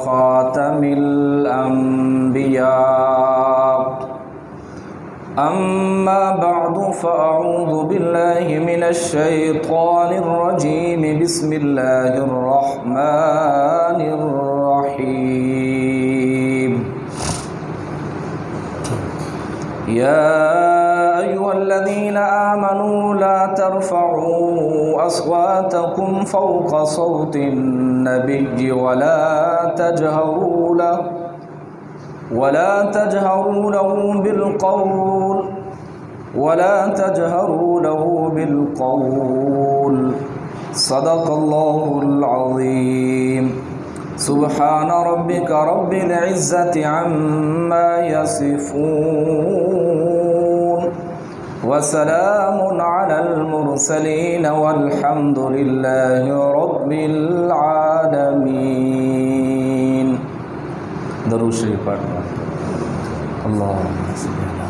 خاتم الأنبياء أما بعد فأعوذ بالله من الشيطان الرجيم بسم الله الرحمن الرحيم يا أيها الذين آمنوا لا ترفعوا أصواتكم فوق صوت النبي ولا تجهروا له بالقول صدق الله العظيم سبحان ربك رب العزة عما يصفون وسلام على المرسلين والحمد لله رب العالمين. درود شریف پڑھنا. اللهم صل على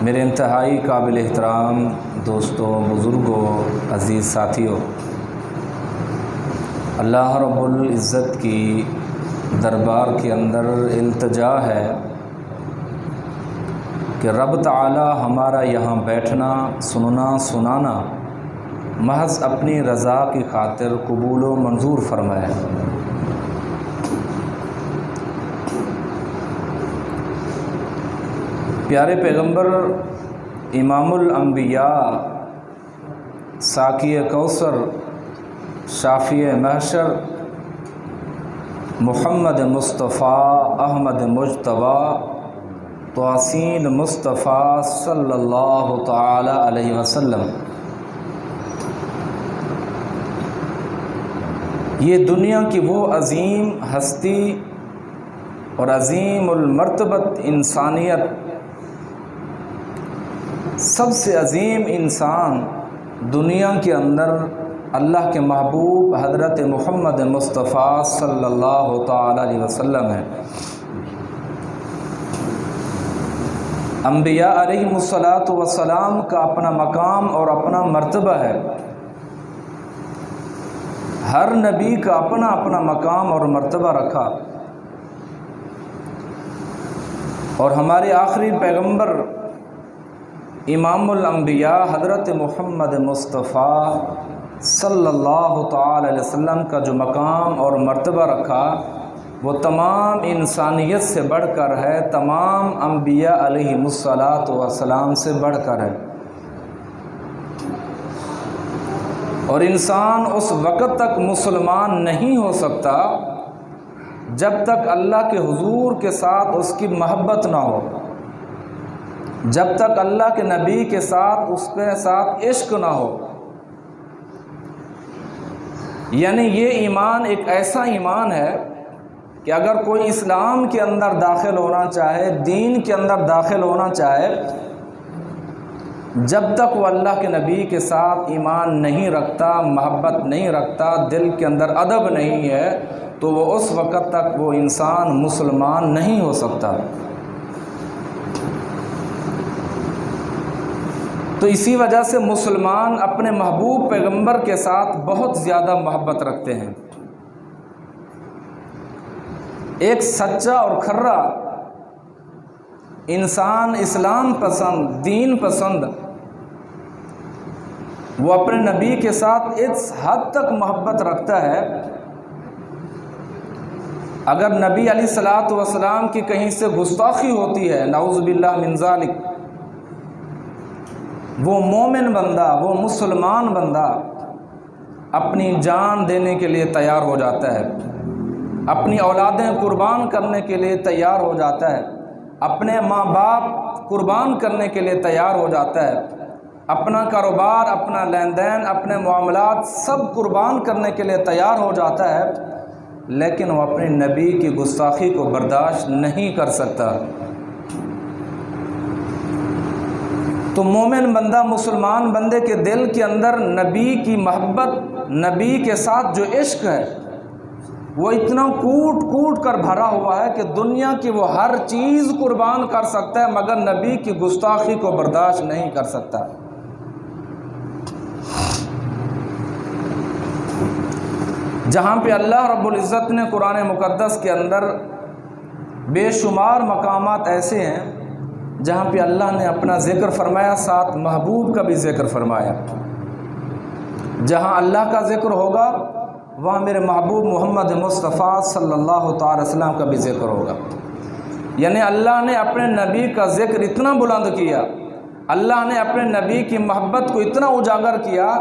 میرے انتہائی قابل احترام دوستوں، بزرگوں، عزیز ساتھیوں، اللہ رب العزت کی دربار کے اندر التجا ہے کہ رب تعالی ہمارا یہاں بیٹھنا، سننا، سنانا محض اپنی رضا کی خاطر قبول و منظور فرمائے. پیارے پیغمبر امام الانبیاء، ساقی کوثر، شافی محشر، محمد مصطفیٰ احمد مجتبیٰ توسین مصطفیٰ صلی اللہ تعالی علیہ وسلم، یہ دنیا کی وہ عظیم ہستی اور عظیم المرتبت انسانیت، سب سے عظیم انسان دنیا کے اندر اللہ کے محبوب حضرت محمد مصطفیٰ صلی اللہ تعالی علیہ وسلم ہے. انبیاء علیہم الصلاۃ والسلام کا اپنا مقام اور اپنا مرتبہ ہے. ہر نبی کا اپنا اپنا مقام اور مرتبہ رکھا، اور ہمارے آخری پیغمبر امام الانبیاء حضرت محمد مصطفیٰ صلی اللہ تعالی علیہ وسلم کا جو مقام اور مرتبہ رکھا وہ تمام انسانیت سے بڑھ کر ہے، تمام انبیاء علیہم الصلاۃ والسلام سے بڑھ کر ہے. اور انسان اس وقت تک مسلمان نہیں ہو سکتا جب تک اللہ کے حضور کے ساتھ اس کی محبت نہ ہو، جب تک اللہ کے نبی کے ساتھ اس کے ساتھ عشق نہ ہو. یعنی یہ ایمان ایک ایسا ایمان ہے کہ اگر کوئی اسلام کے اندر داخل ہونا چاہے، دین کے اندر داخل ہونا چاہے، جب تک وہ اللہ کے نبی کے ساتھ ایمان نہیں رکھتا، محبت نہیں رکھتا، دل کے اندر ادب نہیں ہے، تو وہ اس وقت تک وہ انسان مسلمان نہیں ہو سکتا. تو اسی وجہ سے مسلمان اپنے محبوب پیغمبر کے ساتھ بہت زیادہ محبت رکھتے ہیں. ایک سچا اور کھرا انسان، اسلام پسند، دین پسند، وہ اپنے نبی کے ساتھ اس حد تک محبت رکھتا ہے، اگر نبی علیہ الصلوۃ والسلام کی کہیں سے گستاخی ہوتی ہے، نعوذ باللہ من ذالک، وہ مومن بندہ، وہ مسلمان بندہ اپنی جان دینے کے لیے تیار ہو جاتا ہے، اپنی اولادیں قربان کرنے کے لیے تیار ہو جاتا ہے، اپنے ماں باپ قربان کرنے کے لیے تیار ہو جاتا ہے، اپنا کاروبار، اپنا لین دین، اپنے معاملات سب قربان کرنے کے لیے تیار ہو جاتا ہے، لیکن وہ اپنے نبی کی گستاخی کو برداشت نہیں کر سکتا. تو مومن بندہ، مسلمان بندے کے دل کے اندر نبی کی محبت، نبی کے ساتھ جو عشق ہے وہ اتنا کوٹ کوٹ کر بھرا ہوا ہے کہ دنیا کی وہ ہر چیز قربان کر سکتا ہے مگر نبی کی گستاخی کو برداشت نہیں کر سکتا۔ جہاں پہ اللہ رب العزت نے قرآن مقدس کے اندر بے شمار مقامات ایسے ہیں جہاں پہ اللہ نے اپنا ذکر فرمایا، ساتھ محبوب کا بھی ذکر فرمایا۔ جہاں اللہ کا ذکر ہوگا وہاں میرے محبوب محمد مصطفیٰ صلی اللہ تعالی وسلم کا بھی ذکر ہوگا۔ یعنی اللہ نے اپنے نبی کا ذکر اتنا بلند کیا، اللہ نے اپنے نبی کی محبت کو اتنا اجاگر کیا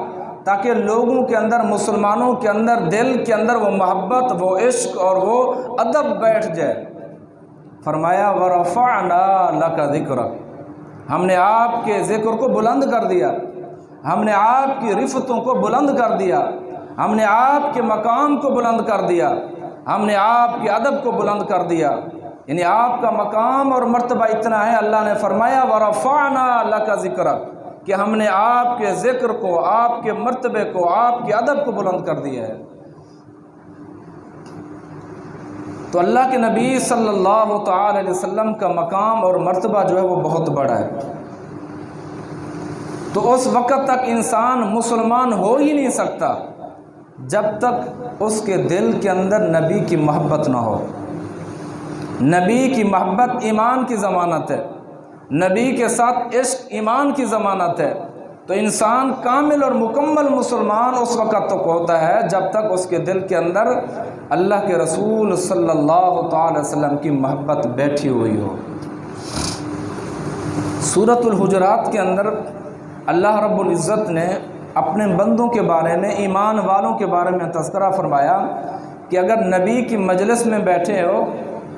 تاکہ لوگوں کے اندر، مسلمانوں کے اندر، دل کے اندر وہ محبت، وہ عشق اور وہ ادب بیٹھ جائے۔ فرمایا وَرَفَعْنَا لَكَ ذِكْرَكَ، ہم نے آپ کے ذکر کو بلند کر دیا، ہم نے آپ کی رفتوں کو بلند کر دیا، ہم نے آپ کے مقام کو بلند کر دیا، ہم نے آپ کے ادب کو بلند کر دیا۔ یعنی آپ کا مقام اور مرتبہ اتنا ہے، اللہ نے فرمایا وَرَفَعْنَا لَكَ ذِكْرَكَ، کہ ہم نے آپ کے ذکر کو، آپ کے مرتبے کو، آپ کے ادب کو بلند کر دیا ہے۔ تو اللہ کے نبی صلی اللہ تعالی علیہ وسلم کا مقام اور مرتبہ جو ہے وہ بہت بڑا ہے۔ تو اس وقت تک انسان مسلمان ہو ہی نہیں سکتا جب تک اس کے دل کے اندر نبی کی محبت نہ ہو۔ نبی کی محبت ایمان کی ضمانت ہے، نبی کے ساتھ عشق ایمان کی ضمانت ہے۔ تو انسان کامل اور مکمل مسلمان اس وقت تک ہوتا ہے جب تک اس کے دل کے اندر اللہ کے رسول صلی اللہ تعالی وسلم کی محبت بیٹھی ہوئی ہو۔ سورۃ الحجرات کے اندر اللہ رب العزت نے اپنے بندوں کے بارے میں، ایمان والوں کے بارے میں تذکرہ فرمایا کہ اگر نبی کی مجلس میں بیٹھے ہو،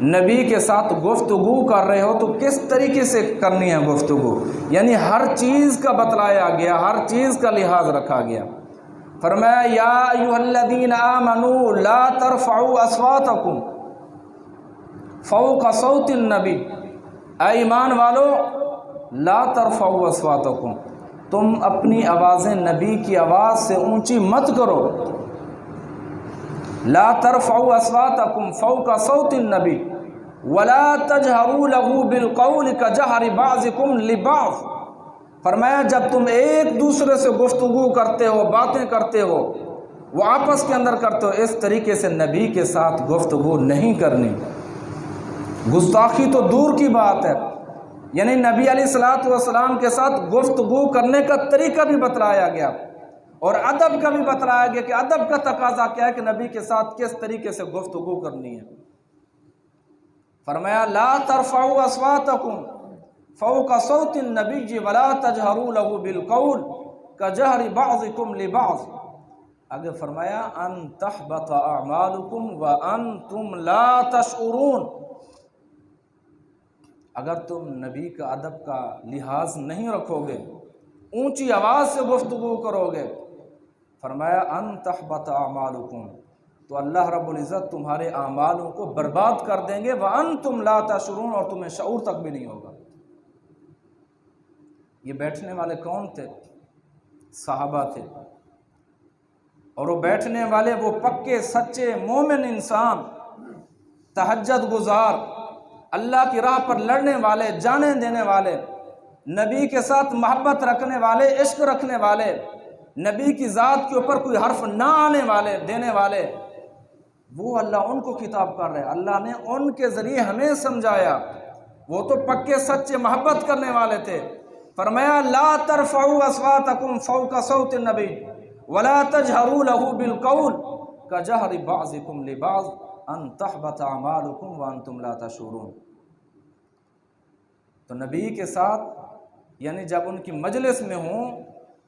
نبی کے ساتھ گفتگو کر رہے ہو تو کس طریقے سے کرنی ہے گفتگو، یعنی ہر چیز کا بتلایا گیا، ہر چیز کا لحاظ رکھا گیا۔ فرمایا یا ایھا الذین آمنوا لا ترفعوا اصواتکم فوق صوت النبی، اے ایمان والو لا ترفعوا اصواتکم، تم اپنی آوازیں نبی کی آواز سے اونچی مت کرو۔ لا ترفعوا اصواتکم فوق صوت النبی ولا تجہروا له بالقول کجہر بعضکم لبعض، فرمایا جب تم ایک دوسرے سے گفتگو کرتے ہو، باتیں کرتے ہو، وہ آپس کے اندر کرتے ہو، اس طریقے سے نبی کے ساتھ گفتگو نہیں کرنی۔ گستاخی تو دور کی بات ہے، یعنی نبی علیہ الصلوۃ والسلام کے ساتھ گفتگو کرنے کا طریقہ بھی بتلایا گیا اور ادب کا بھی بتلایا گیا کہ ادب کا تقاضا کیا ہے کہ نبی کے ساتھ کس طریقے سے گفتگو کرنی ہے۔ فرمایا لا ترفعوا اصواتکم فوق صوت النبی ولا تجہروا له بالقول کجہر بعضکم لبعض، آگے فرمایا ان تحبط اعمالکم وانتم لا تشعرون، اگر تم نبی کا ادب کا لحاظ نہیں رکھو گے، اونچی آواز سے گفتگو کرو گے، فرمایا ان تحبط اعمالکم، تو اللہ رب العزت تمہارے اعمالوں کو برباد کر دیں گے، وانتم لا تشعرون، اور تمہیں شعور تک بھی نہیں ہوگا۔ یہ بیٹھنے والے کون تھے؟ صحابہ تھے، اور وہ بیٹھنے والے وہ پکے سچے مومن انسان، تہجد گزار، اللہ کی راہ پر لڑنے والے، جانیں دینے والے، نبی کے ساتھ محبت رکھنے والے، عشق رکھنے والے، نبی کی ذات کے اوپر کوئی حرف نہ آنے والے، دینے والے، وہ اللہ ان کو خطاب کر رہے ہیں۔ اللہ نے ان کے ذریعے ہمیں سمجھایا، وہ تو پکے سچے محبت کرنے والے تھے۔ فرمایا لا ترفعوا اصواتکم فوق صوت النبی ولا تجہروا له بالقول کجہر بعضکم لبعض ان تحبط اعمالکم وانتم لا تشعرون۔ تو نبی کے ساتھ یعنی جب ان کی مجلس میں ہوں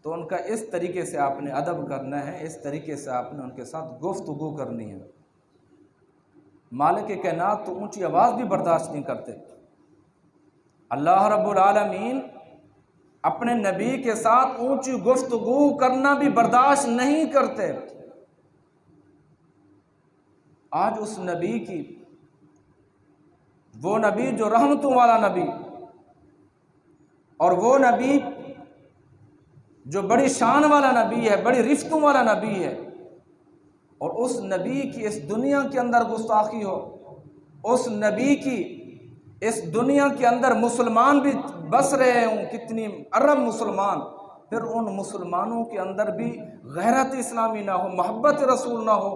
تو ان کا اس طریقے سے آپ نے ادب کرنا ہے، اس طریقے سے آپ نے ان کے ساتھ گفتگو کرنی ہے۔ مالک کائنات تو اونچی آواز بھی برداشت نہیں کرتے، اللہ رب العالمین اپنے نبی کے ساتھ اونچی گفتگو کرنا بھی برداشت نہیں کرتے۔ آج اس نبی کی، وہ نبی جو رحمتوں والا نبی، اور وہ نبی جو بڑی شان والا نبی ہے، بڑی رفتوں والا نبی ہے، اور اس نبی کی اس دنیا کے اندر گستاخی ہو، اس نبی کی اس دنیا کے اندر مسلمان بھی بس رہے ہوں، کتنی ارب مسلمان، پھر ان مسلمانوں کے اندر بھی غیرت اسلامی نہ ہو، محبت رسول نہ ہو،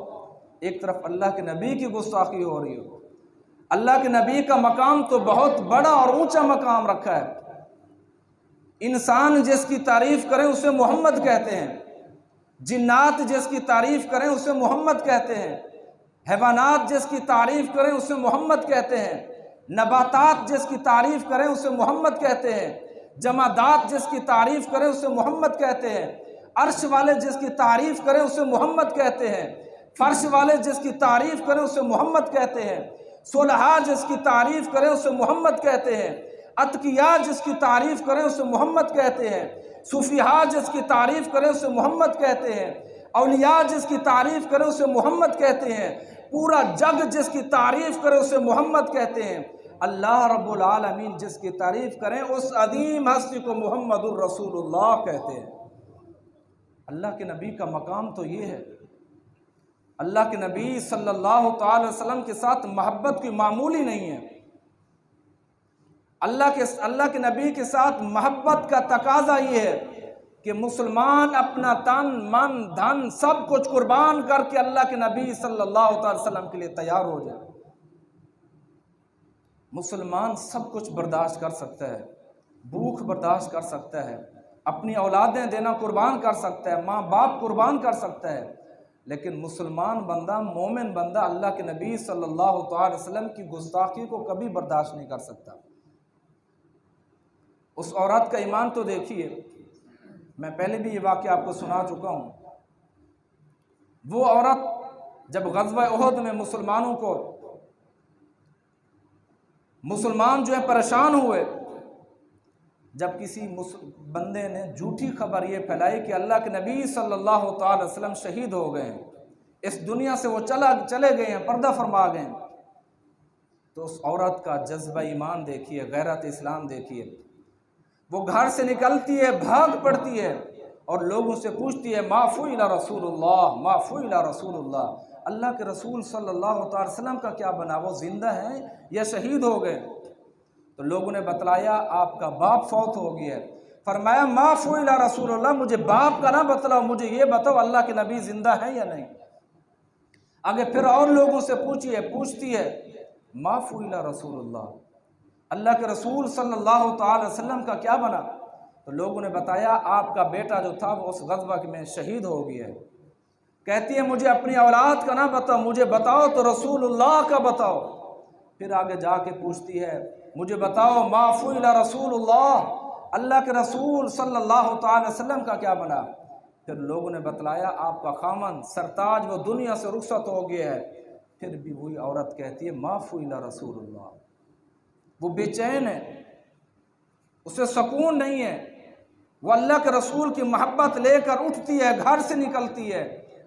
ایک طرف اللہ کے نبی کی گستاخی ہو رہی ہو۔ اللہ کے نبی کا مقام تو بہت بڑا اور اونچا مقام رکھا ہے۔ انسان جس کی تعریف کریں اسے محمد کہتے ہیں، جنات جس کی تعریف کریں اسے محمد کہتے ہیں، حیوانات جس کی تعریف کریں اسے محمد کہتے ہیں، نباتات جس کی تعریف کریں اسے محمد کہتے ہیں، جمادات جس کی تعریف کریں اسے محمد کہتے ہیں، عرش والے جس کی تعریف کریں اسے محمد کہتے ہیں، فرش والے جس کی تعریف کریں اسے محمد کہتے ہیں، صلحاء جس کی تعریف کریں اسے محمد کہتے ہیں، اتقیاء جس کی تعریف کریں اسے محمد کہتے ہیں، صفیحاء جس کی تعریف کریں اسے محمد کہتے ہیں، اولیاء جس کی تعریف کریں اسے محمد کہتے ہیں، پورا جگ جس کی تعریف کرے اسے محمد کہتے ہیں، اللہ رب العالمین جس کی تعریف کریں اس عظیم ہستی کو محمد الرسول اللہ کہتے ہیں۔ اللہ کے نبی کا مقام تو یہ ہے۔ اللہ کے نبی صلی اللہ تعالی وسلم کے ساتھ محبت کوئی معمولی نہیں ہے۔ اللہ کے نبی کے ساتھ محبت کا تقاضا یہ ہے کہ مسلمان اپنا تن من دھن سب کچھ قربان کر کے اللہ کے نبی صلی اللہ تعالی وسلم کے لیے تیار ہو جائے۔ مسلمان سب کچھ برداشت کر سکتا ہے، بھوک برداشت کر سکتا ہے، اپنی اولادیں دینا قربان کر سکتا ہے، ماں باپ قربان کر سکتا ہے، لیکن مسلمان بندہ، مومن بندہ اللہ کے نبی صلی اللہ تعالی وسلم کی گستاخی کو کبھی برداشت نہیں کر سکتا۔ اس عورت کا ایمان تو دیکھیے، میں پہلے بھی یہ واقعہ آپ کو سنا چکا ہوں۔ وہ عورت جب غزوہ احد میں مسلمان جو ہے پریشان ہوئے، جب کسی بندے نے جھوٹی خبر یہ پھیلائی کہ اللہ کے نبی صلی اللہ تعالی وسلم شہید ہو گئے ہیں، اس دنیا سے وہ چلے گئے ہیں، پردہ فرما گئے ہیں، تو اس عورت کا جذبہ ایمان دیکھیے، غیرت اسلام دیکھیے۔ وہ گھر سے نکلتی ہے، بھاگ پڑتی ہے اور لوگوں سے پوچھتی ہے ما فعل رسول اللہ، ما فعل رسول اللہ، اللہ کے رسول صلی اللہ تعالی وسلم کا کیا بنا، وہ زندہ ہیں یا شہید ہو گئے؟ تو لوگوں نے بتلایا آپ کا باپ فوت ہو گیا ہے۔ فرمایا ما فعل رسول اللہ، مجھے باپ کا نہ بتلاؤ، مجھے یہ بتاؤ اللہ کے نبی زندہ ہیں یا نہیں۔ آگے پھر اور لوگوں سے پوچھتی ہے ما فعل رسول اللہ، اللہ کے رسول صلی اللہ تعالی وسلم کا کیا بنا؟ تو لوگوں نے بتایا آپ کا بیٹا جو تھا وہ اس غزوہ میں شہید ہو گیا ہے۔ کہتی ہے مجھے اپنی اولاد کا نہ بتاؤ، مجھے بتاؤ تو رسول اللہ کا بتاؤ۔ پھر آگے جا کے پوچھتی ہے مجھے بتاؤ ما فعل رسول اللہ، اللہ کے رسول صلی اللہ تعالی وسلم کا کیا بنا؟ پھر لوگوں نے بتلایا آپ کا خامن سرتاج وہ دنیا سے رخصت ہو گیا ہے۔ پھر بھی وہی عورت کہتی ہے ما فعل رسول اللہ، وہ بے چین ہے، اسے سکون نہیں ہے، وہ اللہ کے رسول کی محبت لے کر اٹھتی ہے، گھر سے نکلتی ہے،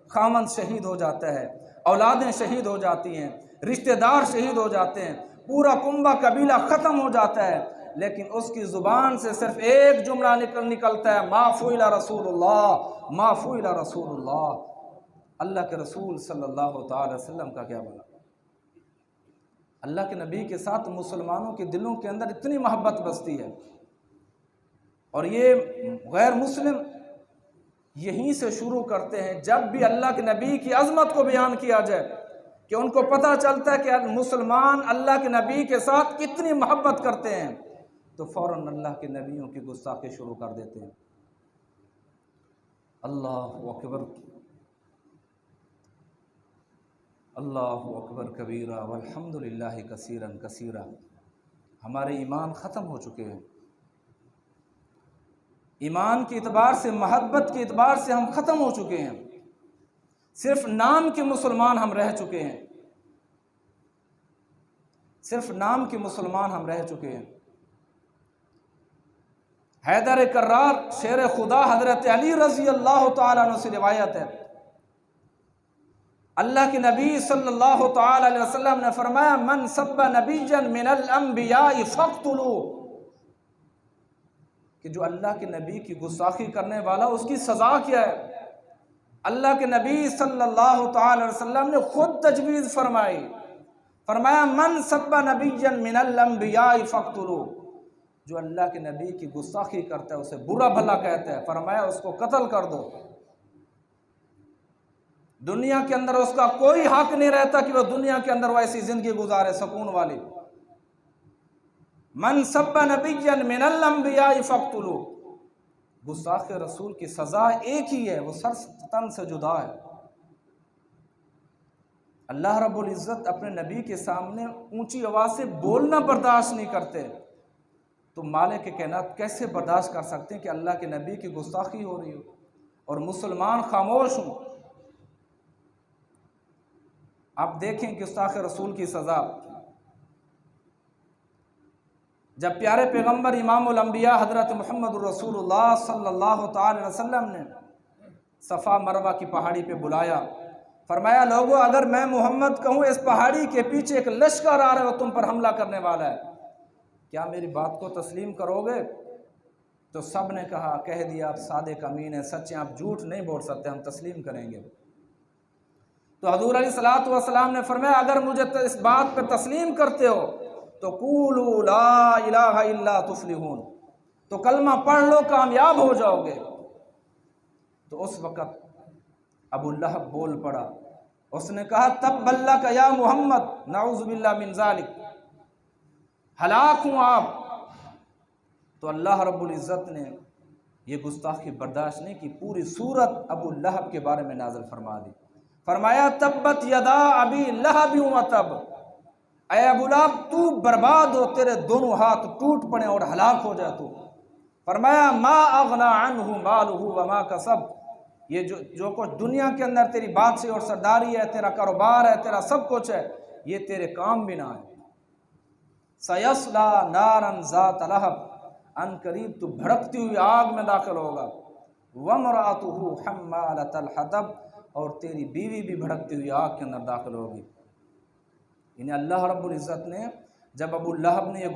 خامن شہید ہو جاتا ہے، اولادیں شہید ہو جاتی ہیں، رشتہ دار شہید ہو جاتے ہیں، پورا کنبہ قبیلہ ختم ہو جاتا ہے، لیکن اس کی زبان سے صرف ایک جملہ نکلتا ہے ما فعل رسول اللہ، ما فعل رسول اللہ، اللہ کے رسول صلی اللہ تعالی وسلم کا کیا بنا؟ اللہ کے نبی کے ساتھ مسلمانوں کے دلوں کے اندر اتنی محبت بستی ہے، اور یہ غیر مسلم یہیں سے شروع کرتے ہیں۔ جب بھی اللہ کے نبی کی عظمت کو بیان کیا جائے کہ ان کو پتہ چلتا ہے کہ مسلمان اللہ کے نبی کے ساتھ کتنی محبت کرتے ہیں، تو فوراً اللہ کے نبیوں کی گستاخی شروع کر دیتے ہیں۔ اللہ اکبر، اللہ اکبر کبیرہ والحمد للہ کثیرا کثیرا۔ ہمارے ایمان ختم ہو چکے ہیں، ایمان کے اعتبار سے، محبت کے اعتبار سے ہم ختم ہو چکے ہیں، صرف نام کے مسلمان ہم رہ چکے ہیں، صرف نام کے مسلمان ہم رہ چکے ہیں۔ حیدر کرار شیر خدا حضرت علی رضی اللہ تعالیٰ عنہ سے روایت ہے، اللہ کے نبی صلی اللہ تعالی علیہ وسلم نے فرمایا من سب نبیا من الانبیاء فاقتلوه، کہ جو اللہ کے نبی کی گستاخی کرنے والا اس کی سزا کیا ہے۔ اللہ کے نبی صلی اللہ تعالی علیہ وسلم نے خود تجویز فرمایا من سب نبیا من الانبیاء فاقتلوہ، جو اللہ کے نبی کی گستاخی کرتا ہے اسے برا بھلا کہتا ہے، فرمایا اس کو قتل کر دو۔ دنیا کے اندر اس کا کوئی حق نہیں رہتا کہ وہ دنیا کے اندر وہ ایسی زندگی گزارے سکون والی۔ من سب نبیا من الانبیاء فاقتلوہ، گستاخ رسول کی سزا ایک ہی ہے، وہ سر تن سے جدا ہے۔ اللہ رب العزت اپنے نبی کے سامنے اونچی آواز سے بولنا برداشت نہیں کرتے، تو مالک کائنات کیسے برداشت کر سکتے ہیں کہ اللہ کے نبی کی گستاخی ہو رہی ہو اور مسلمان خاموش ہوں؟ آپ دیکھیں گستاخ رسول کی سزا۔ جب پیارے پیغمبر امام الانبیاء حضرت محمد رسول اللہ صلی اللہ تعالی وسلم نے صفا مروہ کی پہاڑی پہ بلایا، فرمایا لوگوں اگر میں محمد کہوں اس پہاڑی کے پیچھے ایک لشکر آ رہا ہے وہ تم پر حملہ کرنے والا ہے، کیا میری بات کو تسلیم کرو گے؟ تو سب نے کہا، کہہ دیا آپ صادق امین ہیں، سچے، آپ جھوٹ نہیں بول سکتے، ہم تسلیم کریں گے۔ تو حضور علیہ الصلوۃ والسلام نے فرمایا اگر مجھے اس بات پہ تسلیم کرتے ہو تو قولوا لا الہ الا تفلحون، تو کلمہ پڑھ لو کامیاب ہو جاؤ گے۔ تو اس وقت ابو لہب بول پڑا، اس نے کہا تب لک یا محمد، نعوذ باللہ من ذالک، ہلاک ہوں آپ۔ تو اللہ رب العزت نے یہ گستاخی برداشت نہیں کی، پوری سورت ابو لہب کے بارے میں نازل فرما دی، فرمایا تبت یدا ابی لہب وتب، اے ابو لہب تو برباد ہو، تیرے دونوں ہاتھ ٹوٹ پڑے اور ہلاک ہو جائے تو۔ فرمایا ما اغنا عنہ مالہ وما کسب، یہ جو کچھ دنیا کے اندر تیری بادشاہی اور سرداری ہے، تیرا کاروبار ہے، تیرا سب کچھ ہے، یہ تیرے کام بھی نہ ہے۔ سیصلی نارا ذات لہب، ان قریب تو بھڑکتی ہوئی آگ میں داخل ہوگا۔ وامرأتہ حمالۃ الحطب، اور تیری بیوی بھی بھڑکتی ہوئی آگ کے اندر داخل ہوگی۔ یعنی اللہ رب العزت نے جب ابو لہب نے یہ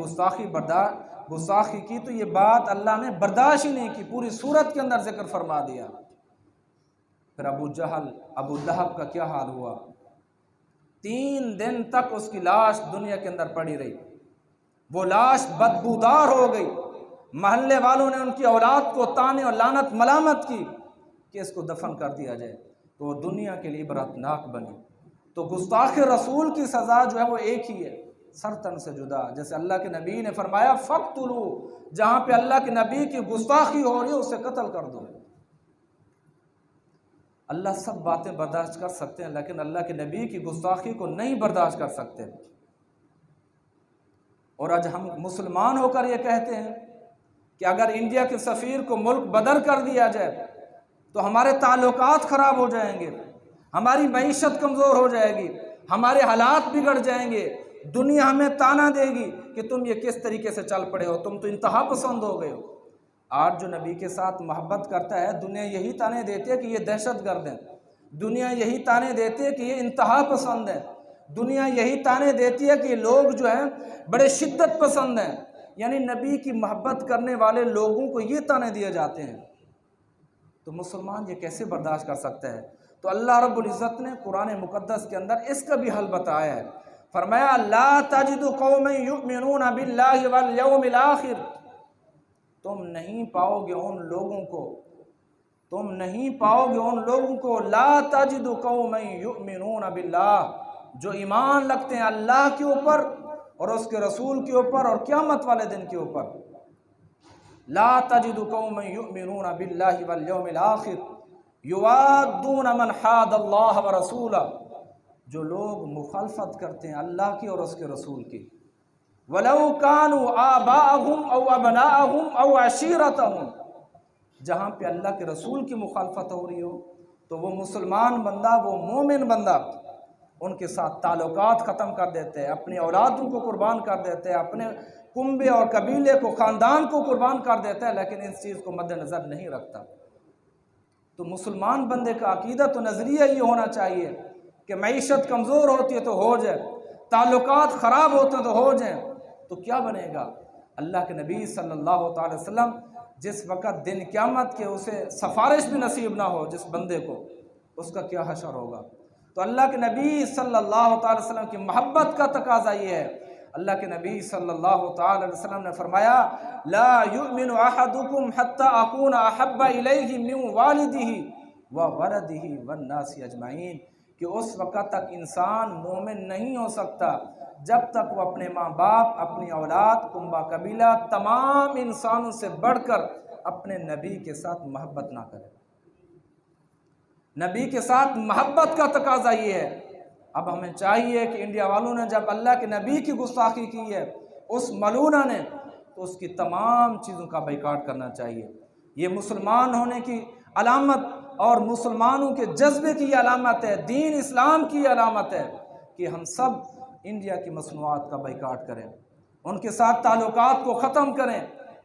گستاخی کی تو یہ بات اللہ نے برداشت ہی نہیں کی، پوری سورت کے اندر ذکر فرما دیا۔ پھر ابو لہب کا کیا حال ہوا؟ 3 دن تک اس کی لاش دنیا کے اندر پڑی رہی، وہ لاش بدبودار ہو گئی، محلے والوں نے ان کی اولاد کو طعنے اور لعنت ملامت کی کہ اس کو دفن کر دیا جائے، تو وہ دنیا کے لیے عبرتناک بنی۔ تو گستاخ رسول کی سزا جو ہے وہ ایک ہی ہے، سر تن سے جدا، جیسے اللہ کے نبی نے فرمایا فقتلوا، جہاں پہ اللہ کے نبی کی گستاخی ہو رہی ہے اسے قتل کر دو۔ اللہ سب باتیں برداشت کر سکتے ہیں لیکن اللہ کے نبی کی گستاخی کو نہیں برداشت کر سکتے۔ اور آج ہم مسلمان ہو کر یہ کہتے ہیں کہ اگر انڈیا کے سفیر کو ملک بدر کر دیا جائے تو ہمارے تعلقات خراب ہو جائیں گے، ہماری معیشت کمزور ہو جائے گی، ہمارے حالات بگڑ جائیں گے، دنیا ہمیں طعنہ دے گی کہ تم یہ کس طریقے سے چل پڑے ہو، تم تو انتہا پسند ہو گئے ہو۔ آج جو نبی کے ساتھ محبت کرتا ہے دنیا یہی طعنے دیتی ہے کہ یہ دہشت گرد ہیں، دنیا یہی طعنے دیتی ہے کہ یہ انتہا پسند ہے، دنیا یہی طعنے دیتی ہے کہ لوگ جو ہیں بڑے شدت پسند ہیں، یعنی نبی کی محبت کرنے والے لوگوں کو یہ طعنے دیے جاتے ہیں۔ تو مسلمان یہ کیسے برداشت کر سکتا ہے؟ تو اللہ رب العزت نے قرآن مقدس کے اندر اس کا بھی حل بتایا ہے، فرمایا لا تجد قوما یؤمنون باللہ والیوم الآخر، تم نہیں پاؤ گے ان لوگوں کو لا تجد قوما یؤمنون باللہ، جو ایمان رکھتے ہیں اللہ کے اوپر اور اس کے رسول کے اوپر اور قیامت والے دن کے اوپر۔ لا تجد قوما یؤمنون باللہ والیوم الآخر یوادون من حاد اللہ ورسولہ، جو لوگ مخالفت کرتے ہیں اللہ کی اور اس کے رسول کی، وَلَوْ كَانُوا آبَاءَهُمْ أَوْ أَبْنَاءَهُمْ أَوْ عَشِيرَتَهُمْ، جہاں پہ اللہ کے رسول کی مخالفت ہو رہی ہو تو وہ مسلمان بندہ، وہ مومن بندہ ان کے ساتھ تعلقات ختم کر دیتے ہیں، اپنی اولادوں کو قربان کر دیتے ہیں، اپنے کنبے اور قبیلے کو، خاندان کو قربان کر دیتا ہے، لیکن اس چیز کو مد نظر نہیں رکھتا۔ تو مسلمان بندے کا عقیدہ تو نظریہ یہ ہونا چاہیے کہ معیشت کمزور ہوتی ہے تو ہو جائے، تعلقات خراب ہوتے ہیں تو ہو جائیں، تو کیا بنے گا؟ اللہ کے نبی صلی اللہ تعالی وسلم جس وقت دن قیامت کے اسے سفارش بھی نصیب نہ ہو جس بندے کو، اس کا کیا حشر ہوگا۔ تو اللہ کے نبی صلی اللہ تعالی وسلم کی محبت کا تقاضا یہ ہے۔ اللہ کے نبی صلی اللہ تعالی وسلم نے فرمایا لا یؤمن احدکم حتی اکون احب الیہ من والدہ وولدہ والناس اجمعین، کہ اس وقت تک انسان مومن نہیں ہو سکتا جب تک وہ اپنے ماں باپ، اپنی اولاد، کنبہ قبیلہ، تمام انسانوں سے بڑھ کر اپنے نبی کے ساتھ محبت نہ کرے۔ نبی کے ساتھ محبت کا تقاضا یہ ہے۔ اب ہمیں چاہیے کہ انڈیا والوں نے جب اللہ کے نبی کی گستاخی کی ہے اس ملونہ نے، تو اس کی تمام چیزوں کا بائیکاٹ کرنا چاہیے۔ یہ مسلمان ہونے کی علامت اور مسلمانوں کے جذبے کی علامت ہے، دین اسلام کی علامت ہے کہ ہم سب انڈیا کی مصنوعات کا بائیکاٹ کریں، ان کے ساتھ تعلقات کو ختم کریں،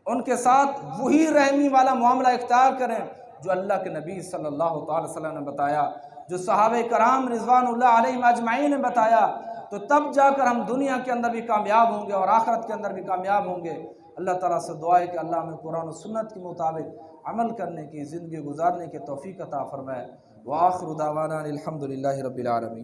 ان کے ساتھ وہی رحمی والا معاملہ اختیار کریں جو اللہ کے نبی صلی اللہ تعالی وسلم نے بتایا، جو صحابہ کرام رضوان اللہ علیہم اجمعین نے بتایا، تو تب جا کر ہم دنیا کے اندر بھی کامیاب ہوں گے اور آخرت کے اندر بھی کامیاب ہوں گے۔ اللہ تعالیٰ سے دعا ہے کہ اللہ ہمیں قرآن و سنت کے مطابق عمل کرنے کی، زندگی گزارنے کی توفیق عطا فرمائے۔ وآخر دعوانا الحمد للہ رب العالمین۔